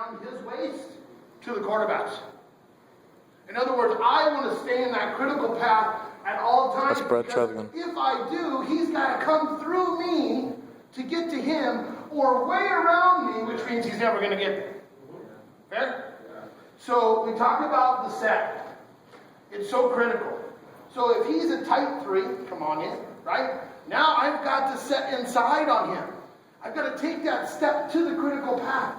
from his waist to the quarterback's. In other words, I want to stay in that critical path at all times. Because if I do, he's got to come through me to get to him, or way around me, which means he's never going to get there. Fair? So we talked about the set. It's so critical. So if he's a tight 3, come on in, right? Now I've got to set inside on him. I've got to take that step to the critical path.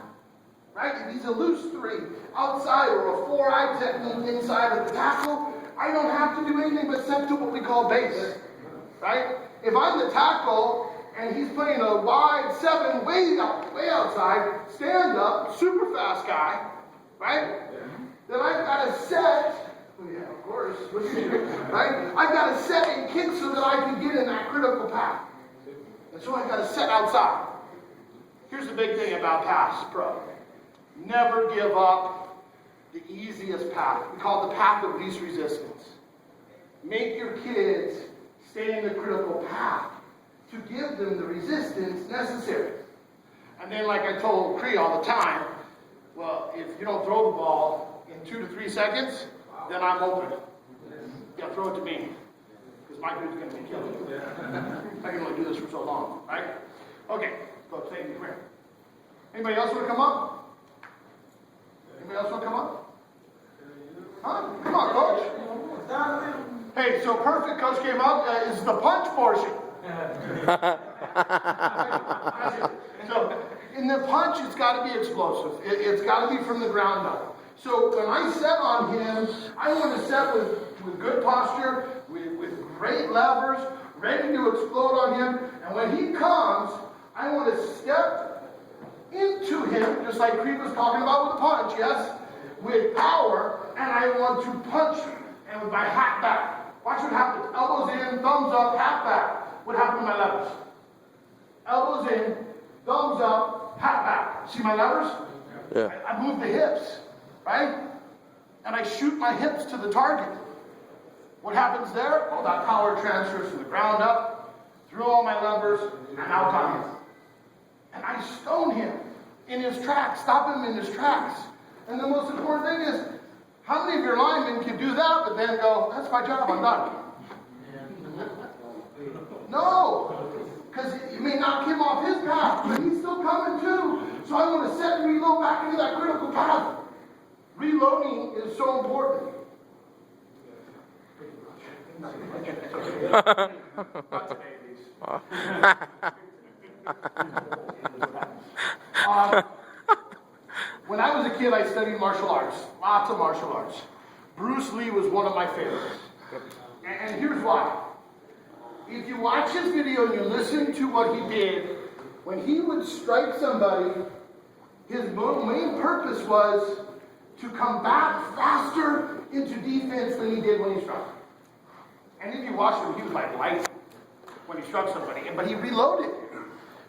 Right? If he's a loose 3 outside or a 4-eye technique inside of the tackle, I don't have to do anything but set to what we call base. Right? If I'm the tackle and he's playing a wide 7 way outside, stand up, super fast guy, right? Then I've got to set, yeah, of course, right? I've got to set and kick so that I can get in that critical path. And so I've got to set outside. Here's the big thing about pass pro. Never give up the easiest path. We call it the path of least resistance. Make your kids stay in the critical path to give them the resistance necessary. And then, like I told Cree all the time, well, if you don't throw the ball in 2 to 3 seconds, then I'm open. You gotta throw it to me, because my dude's gonna be killing you. I can only do this for so long, right? Okay, Coach, thank you. Come here. Anybody else want to come up? Anybody else want to come up? Huh? Come on, Coach. Hey, so perfect. Coach came up. Is the punch portion. So in the punch, it's got to be explosive. It's got to be from the ground up. So when I set on him, I want to set with good posture, with great levers, ready to explode on him. And when he comes, I want to step into him, just like Cree was talking about with the punch, yes? With power, and I want to punch and with my hat back. Watch what happens. Elbows in, thumbs up, hat back. What happened to my levers? Elbows in, thumbs up, hat back. See my levers? Yeah. I move the hips, right? And I shoot my hips to the target. What happens there? Oh, that power transfers from the ground up, through all my levers, and out on him. And I stone him in his tracks, stop him in his tracks. And the most important thing is, how many of your linemen can do that, but then go, that's my job, I'm done? No, because you may knock him off his path, but he's still coming too. So I want to set and reload back into that critical path. Reloading is so important. Not today, please. When I was a kid, I studied martial arts, lots of martial arts. Bruce Lee was one of my favorites. And here's why. If you watch his video and you listen to what he did, when he would strike somebody, his main purpose was to come back faster into defense than he did when he struck. And if you watch him, he was like light when he struck somebody, but he reloaded.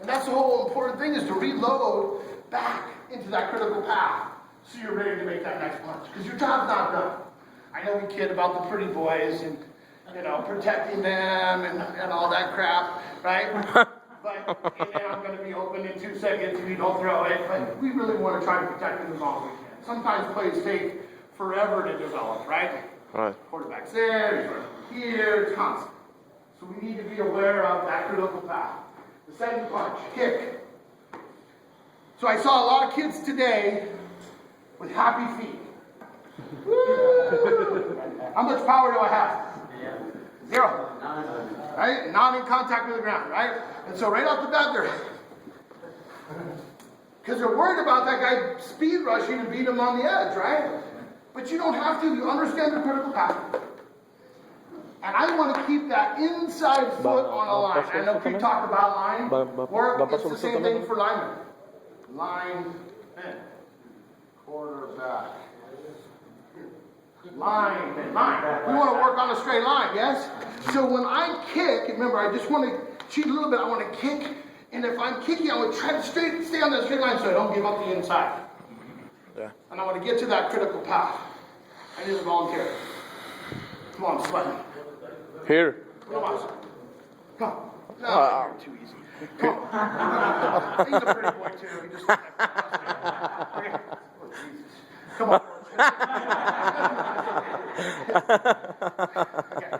And that's the whole important thing, is to reload back into that critical path so you're ready to make that next punch. Because your job's not done. I know we kid about the pretty boys and, you know, protecting them and all that crap, right? But and I'm going to be open in 2 seconds if you don't throw it. But we really want to try to protect them as long as we can. Sometimes plays take forever to develop, right? Right. Quarterback's there, here, it's constant. So we need to be aware of that critical path. The second punch, kick. So I saw a lot of kids today with happy feet. Woo! How much power do I have? 0. Right? Not in contact with the ground, right? And so right off the bat, because they're worried about that guy speed rushing and beat him on the edge, right? But you don't have to. You understand the critical path. And I want to keep that inside foot on a line. I know we talk about line work. It's the same thing for linemen. Line in. Quarterback. Line in. Line. We want to work on a straight line, yes? So when I kick, remember, I just want to cheat a little bit. I want to kick. And if I'm kicking, I want to try to stay on that straight line so I don't give up the inside. Yeah. And I want to get to that critical path. I need a volunteer. Come on, sweat. Here. Come on. Come. No, you're too easy. Come on. He's a pretty boy too. He just okay. Come on. Okay.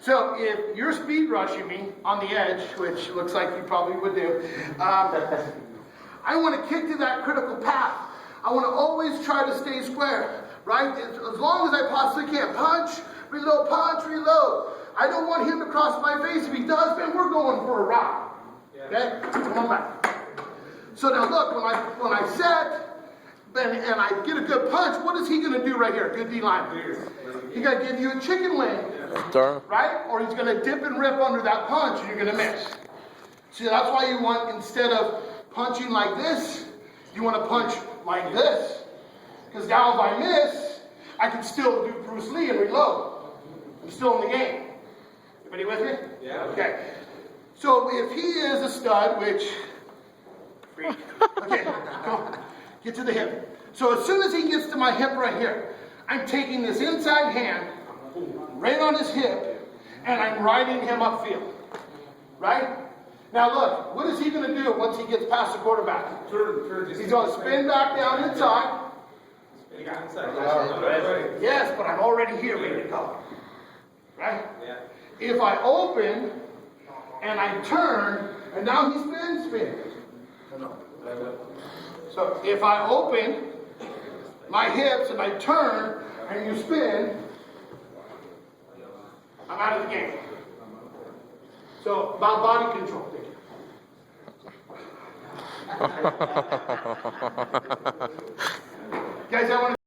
So if you're speed rushing me on the edge, which looks like you probably would do, I want to kick to that critical path. I want to always try to stay square, right? As long as I possibly can. Punch, reload, punch, reload. I don't want him to cross my face. If he does, then we're going for a ride. Okay? Come on back. So now look, when I set and I get a good punch, what is he going to do right here? Good D line. He's going to give you a chicken wing, right? Or he's going to dip and rip under that punch, and you're going to miss. See, that's why you want, instead of punching like this, you want to punch like this. Because now if I miss, I can still do Bruce Lee and reload. I'm still in the game. Everybody with me? Yeah. Okay. So if he is a stud, which, okay, come on, get to the hip. So as soon as he gets to my hip right here, I'm taking this inside hand, right on his hip, and I'm riding him upfield. Right? Now look, what is he going to do once he gets past the quarterback? He's going to spin back down inside. Yes, but I'm already here ready to go. Right? Yeah. If I open and I turn, and now he spins. So if I open my hips and I turn and you spin, I'm out of the game. So about body control. Guys, I want to